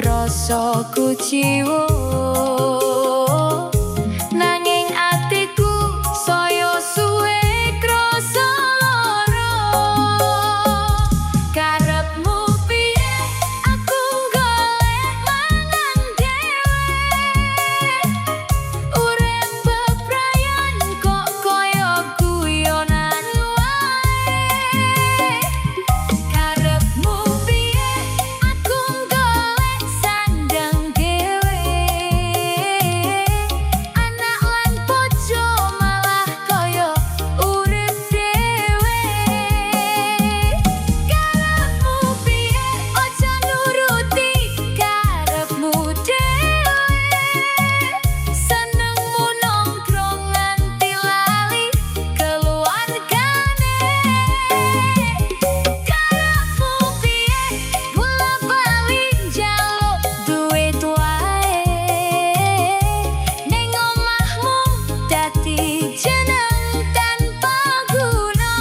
rasaku jiwa nanging atiku saya suwe krasa lara karepmu piye aku golek mangan dhewe urip bebrayan kok koyo guyonan wae karepmu piye aku golek sandang dhewe anak lan bojo malah koyo urip dhewe karepmu piye ojo nuruti karepmu dhewe senengmu nongkrong nganti lali keluargane karepmu piye bola-bali njaluk duit wae ning omahmu dadi jeneng tanpa guna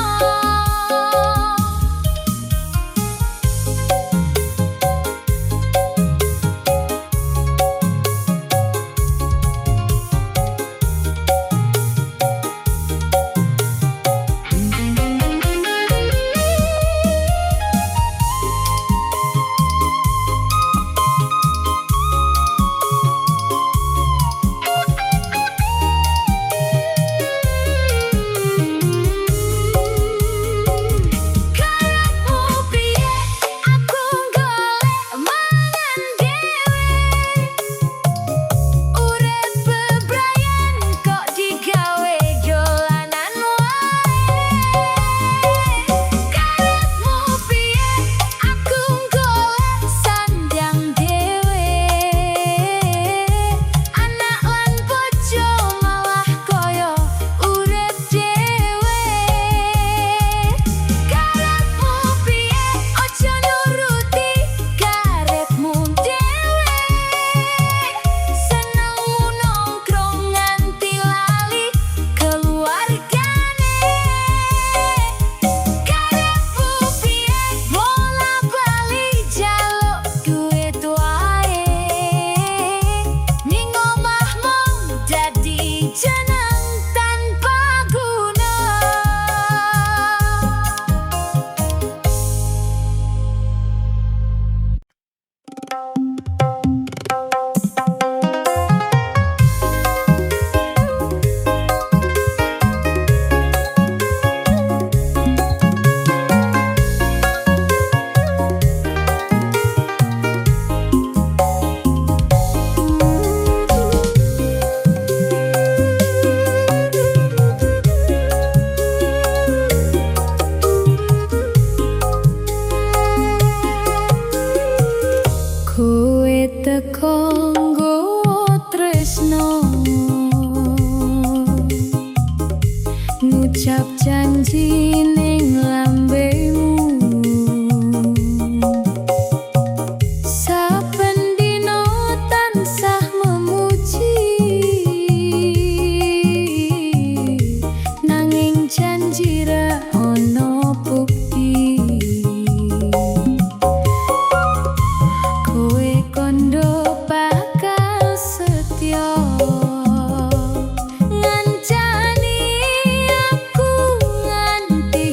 karepmu piye aku golek mangan dhewe urip bebrayan kok digawe dolanan wae karepmu piye aku golek sandang dhewe anak lan bojo malah koyo urip dhewe karepmu piye ojo nuruti karepmu dhewe senengmu nongkrong nganti lali keluargane karepmu piye bola-bali njaluk duit wae ning omahmu dadi jeneng tanpa guna kowe teko nggowo tresno ngucap janji ning lambemu saben dina tansah memuji nanging janji ra ono bukti kowe kondo bakal setya ngancani aku nganti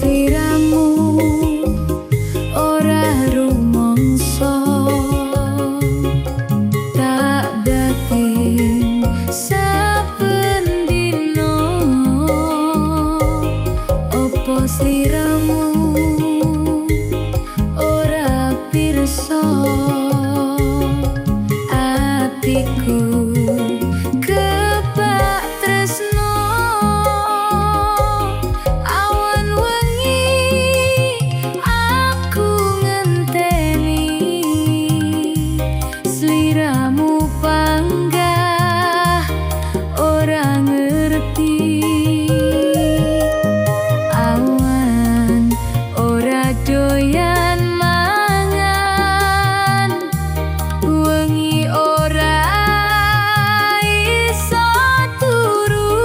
sliramu ora rumangsa tak dating saben dina opo sliramu ora pirsa atiku kebak tresno awan wengi aku ngenteni sliramu panggah ora ngerti awan ora doyan mangan wengi ora iso turu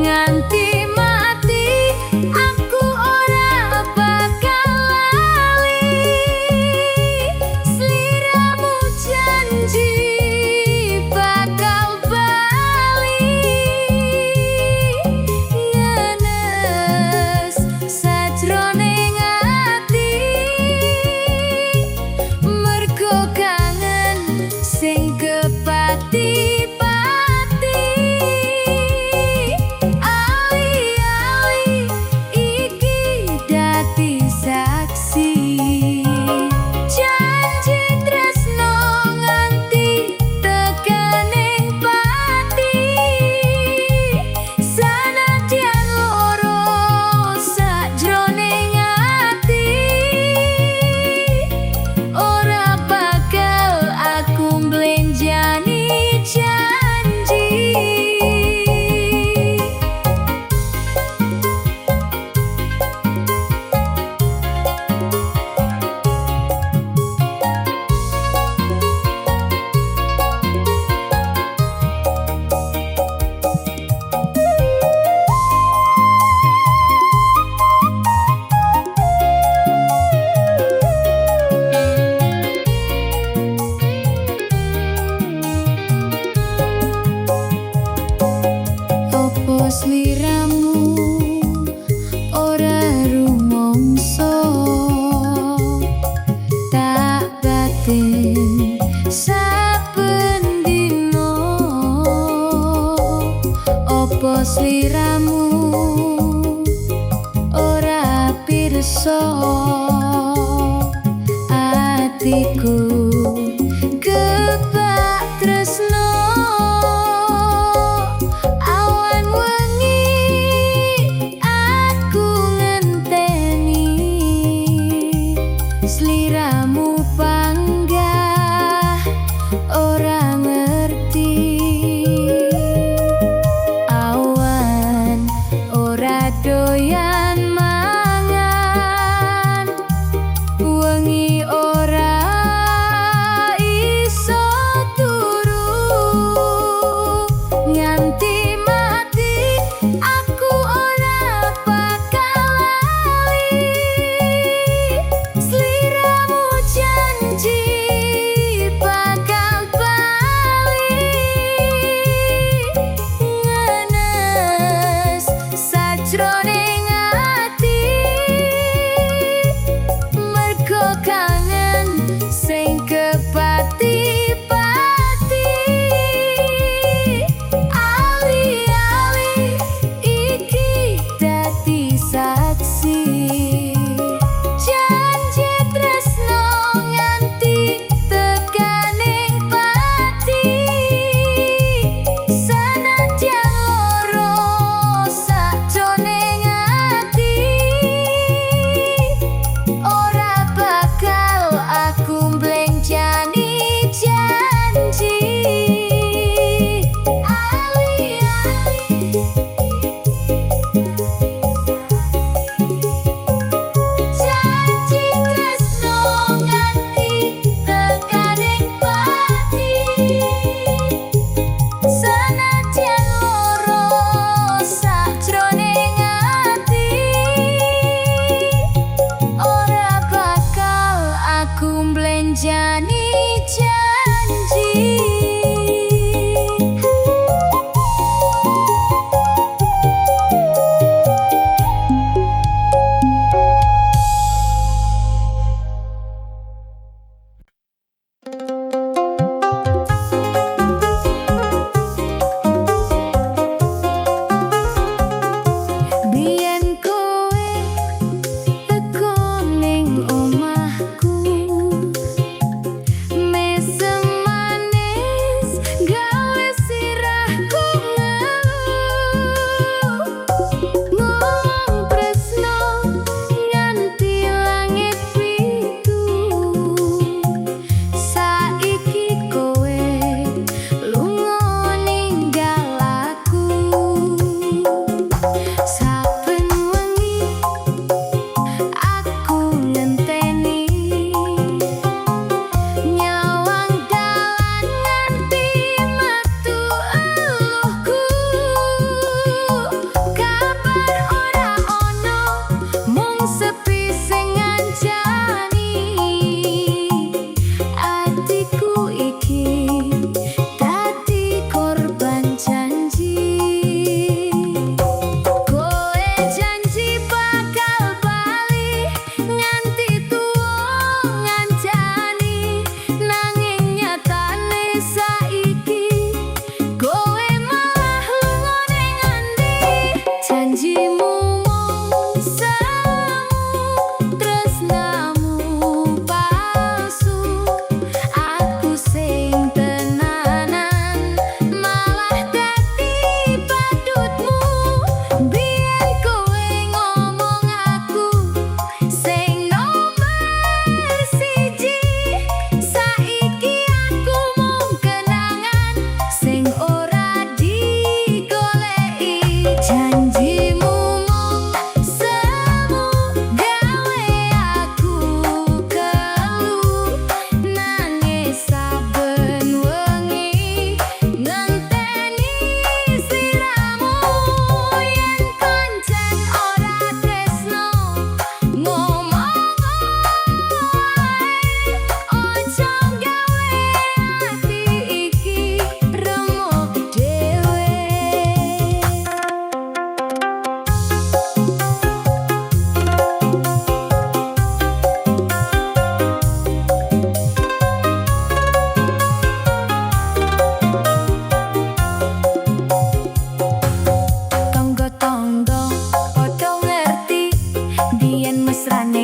nganti mati aku ora bakal lali sliramu janji bakal bali ngenes sajroning ati mergo kangen sing kepati-pati ali-ali iki dadi saksi janji tresno nganti tekaning pati sanadyan loro sajroning ati ora bakal aku mblenjani janji. Opo sliramu ora rumangsa tak batin saben dina opo sliramu ora pirsa atiku kebak tresno awan wengi aku ngenteni sliramu panggah ora ngerti awan ora doyan mangan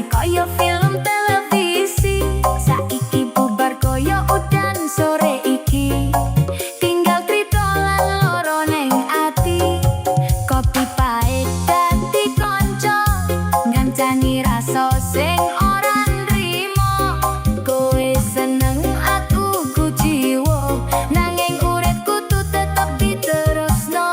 Rasane koyo film televisi, saiki bubar koyo udan sore iki. Tinggal trito lan loro neng ati, kopi pahit dadi konco, ngancani rasa sing ora nrimo. Kowe seneng aku kuciwo, nanging urip kudu tetep diterusno.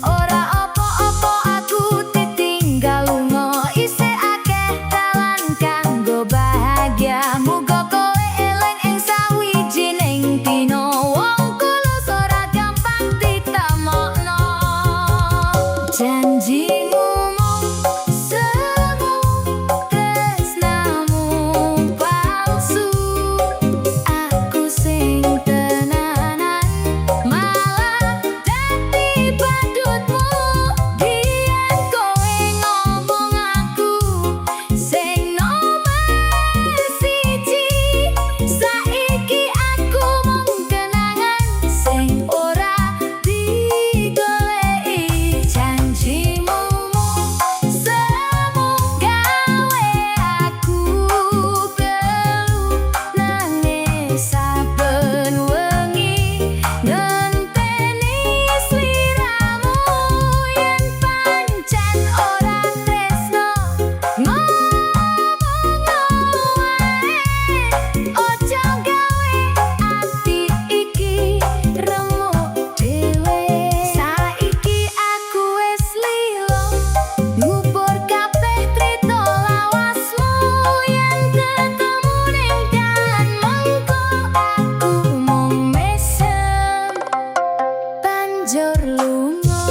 Ora apa-apa aku ditinggal lunga, isih akeh dalan kanggo bahagia. Muga kowe eling ing sawijining dina, wong kulus ora gampang ditemokno. Janjimu mung semu, tresnamu palsu. Aku sing tenanan malah dadi badutmu. Biyen kowe ngomong aku sing nomer siji, saiki aku mung kenangan sing ora digoleki. Janjimu mung semu gawe aku belu, nangis saben wengi ngenteni sliramu. Yen pancen ora tresno, ngomong wae, ojo gawe ati iki remuk dhewe. Saiki aku wis lilo, ngubur kabeh trito lawasmu. Yen ketemu ning dalan mengko, aku mung mesem banjur lunga.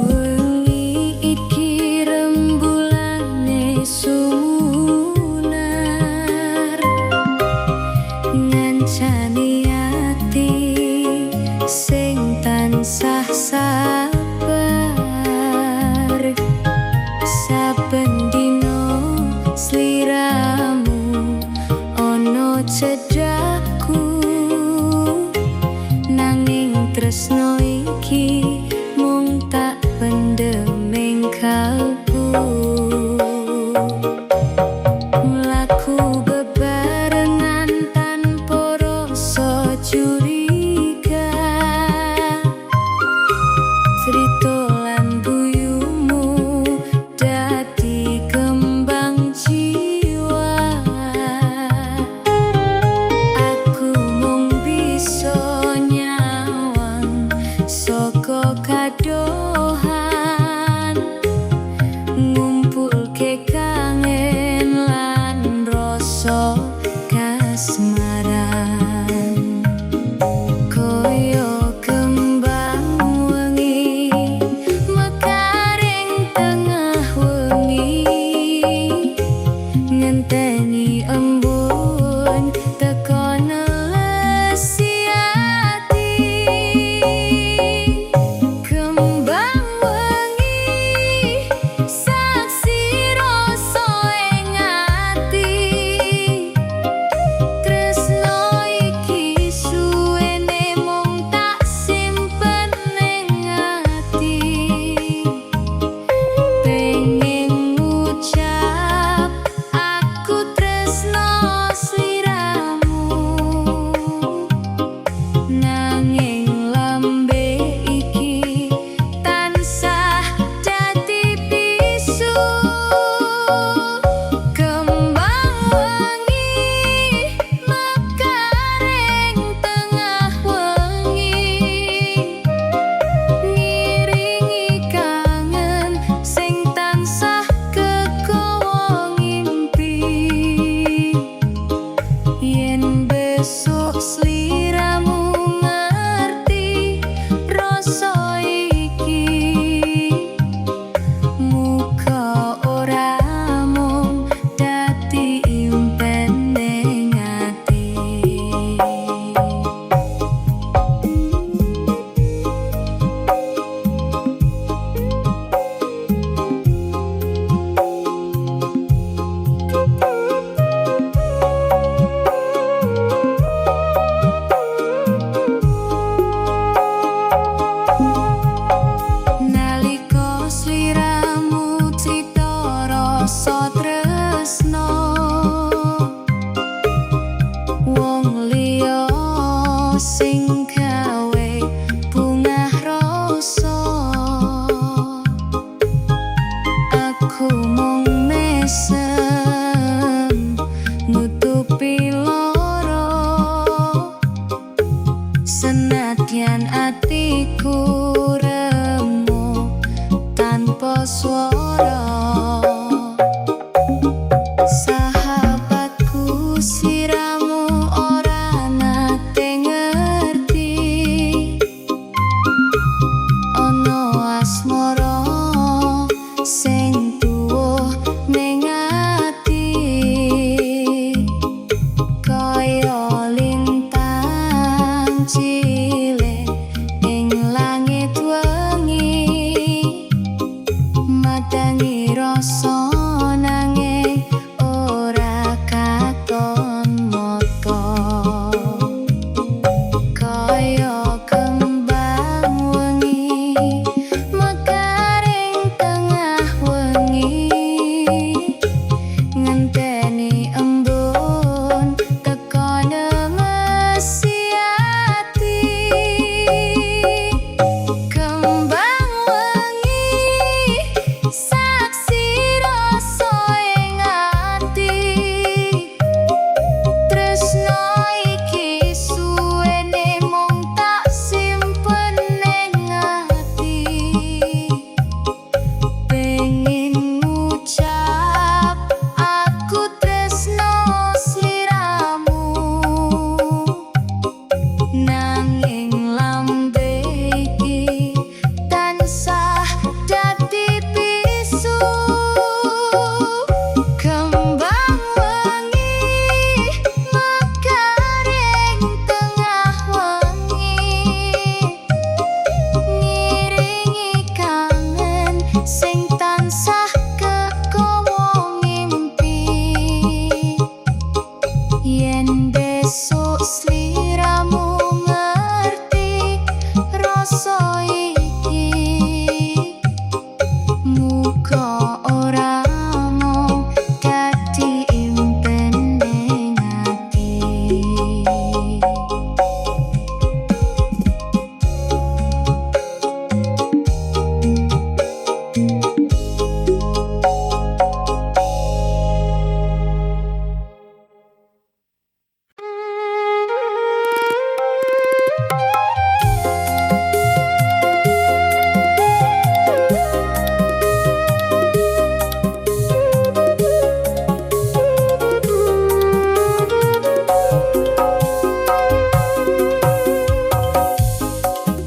Wengi iki rembulane sunar, ngancani ati sing tansah sabar. Saben dino sliramu ono cedakku, nanging tresno iki mung tak pendem ing kalbu. Mlaku bebarengan tanpa rasa curiga, cerita lan guyumu dadi kembang jiwa. Aku mung bisa nyawang saka kadohan, ngumpulke kangen lan rasa kasmaran. Koyo kembang wengi mekaring tengah wengi, ngenteni embun teko nelesi ati. Kembang wengi saksi aku mung mesem nutupi loro senadyan atiku remuk tanpa swara sahabatku siramu ora nate ngerti ono asmara sing tuwuh ning ati kaya lintang cilik ing langit wengi madangi rasa nanging ora katon mata kaya kembang wengi mekaring tengah wengi ngenteni embun teko nengesi ati kembang wengi saksi rasa ing ati tresno iki suwene mung tak simpen ning ati pengin ngucap aku tresno sliramu nanging lambe iki tansah dadi bisu kembang wengi mekaring tengah wengi ngiringi kangen sing tansah kekowo ngimpi yen besok sliramu ngerti rasa iki muga ora mung dadi impen ning ati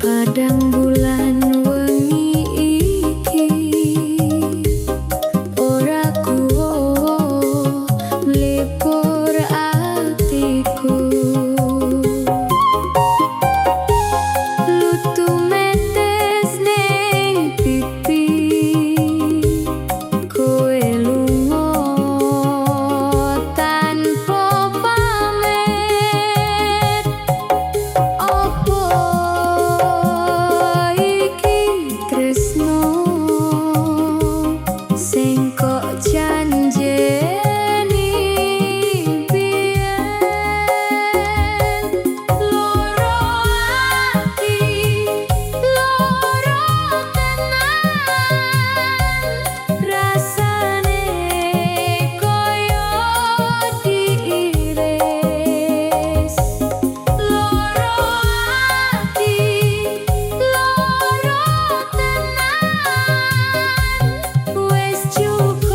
padang bulan wengi iki ora kuwoh mlipur atiku lutu metes ning pipi kowe lunga tanpa pamit opo iki tresno sing kok janjeni biyen loro ati loro tenan rasane koyo diiris loro ati loro tenan wis cukup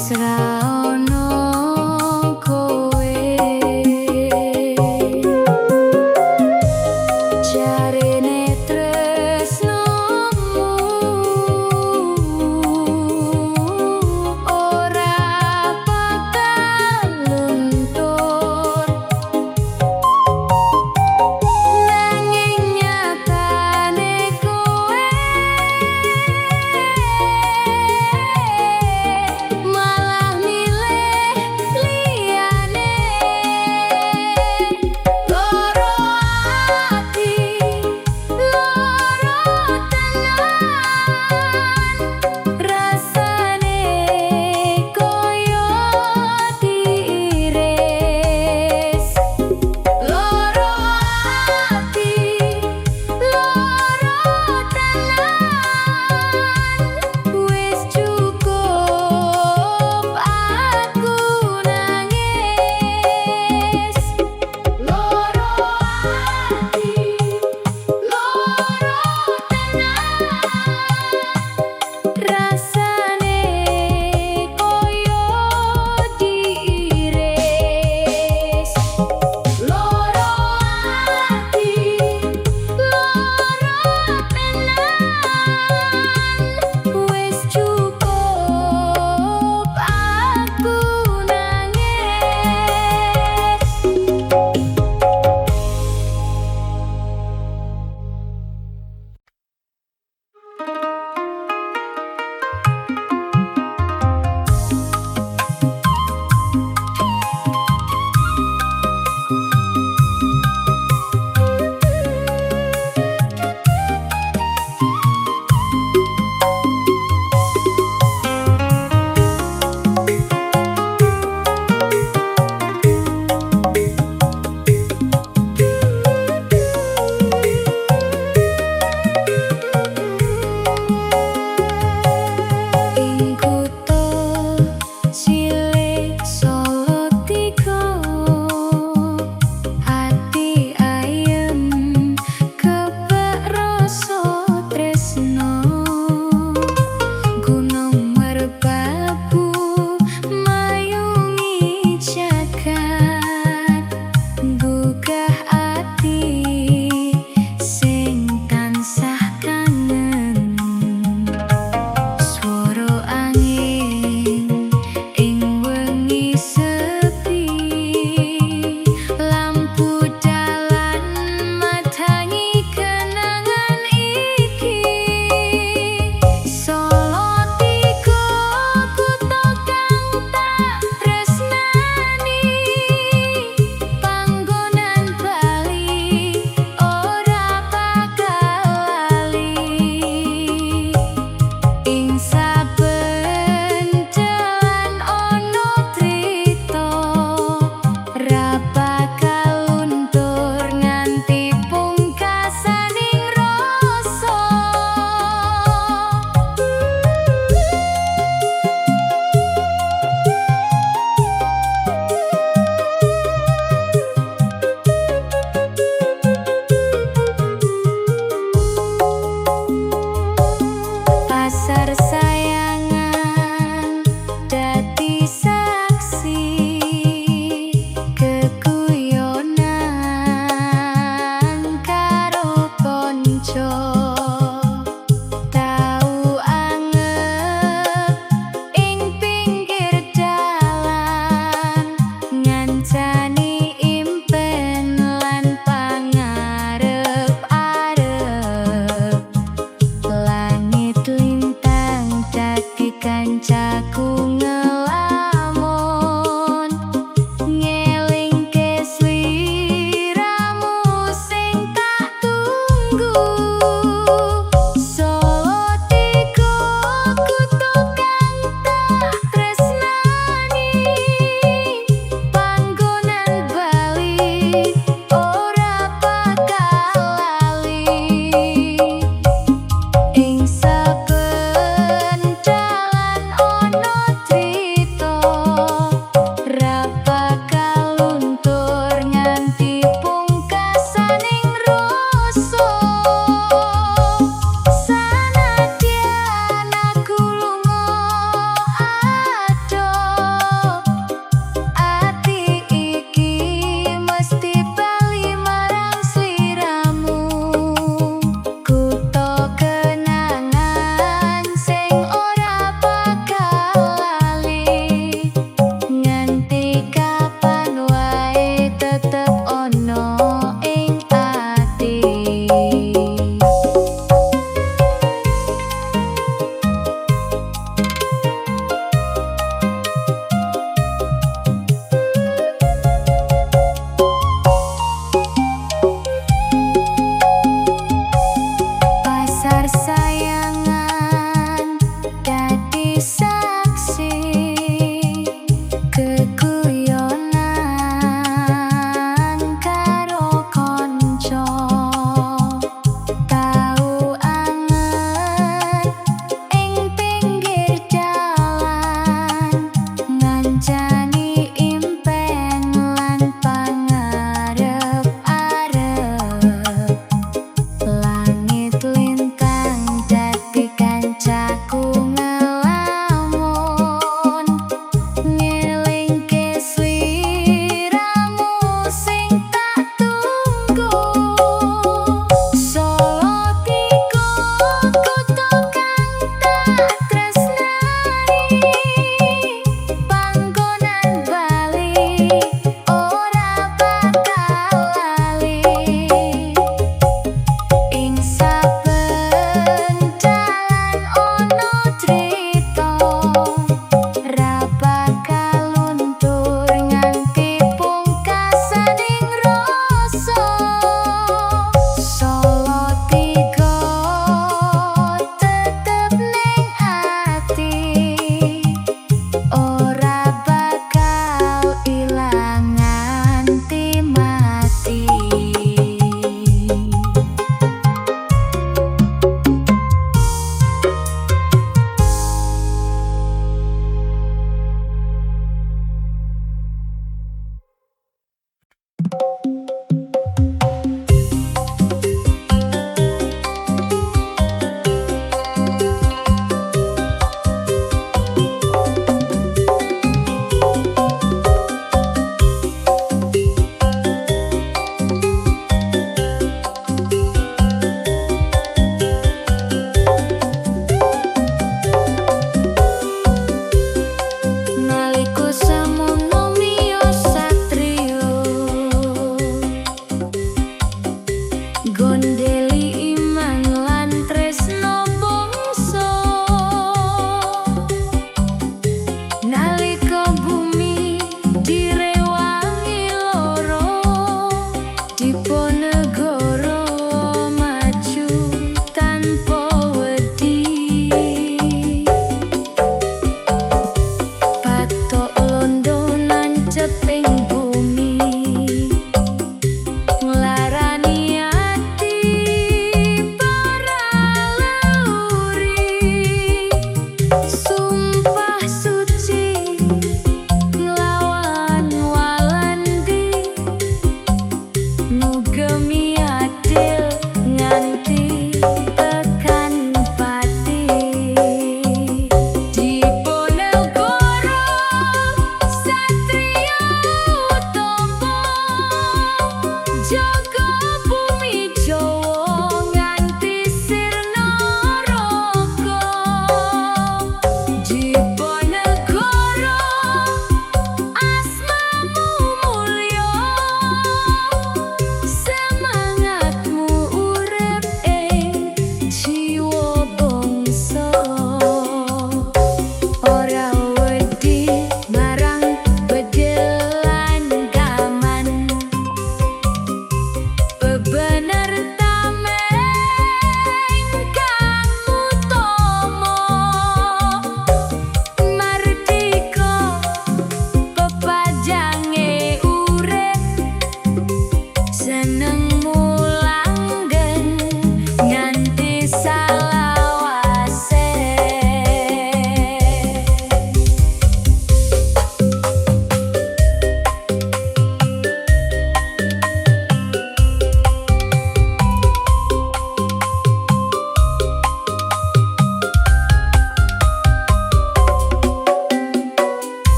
mesra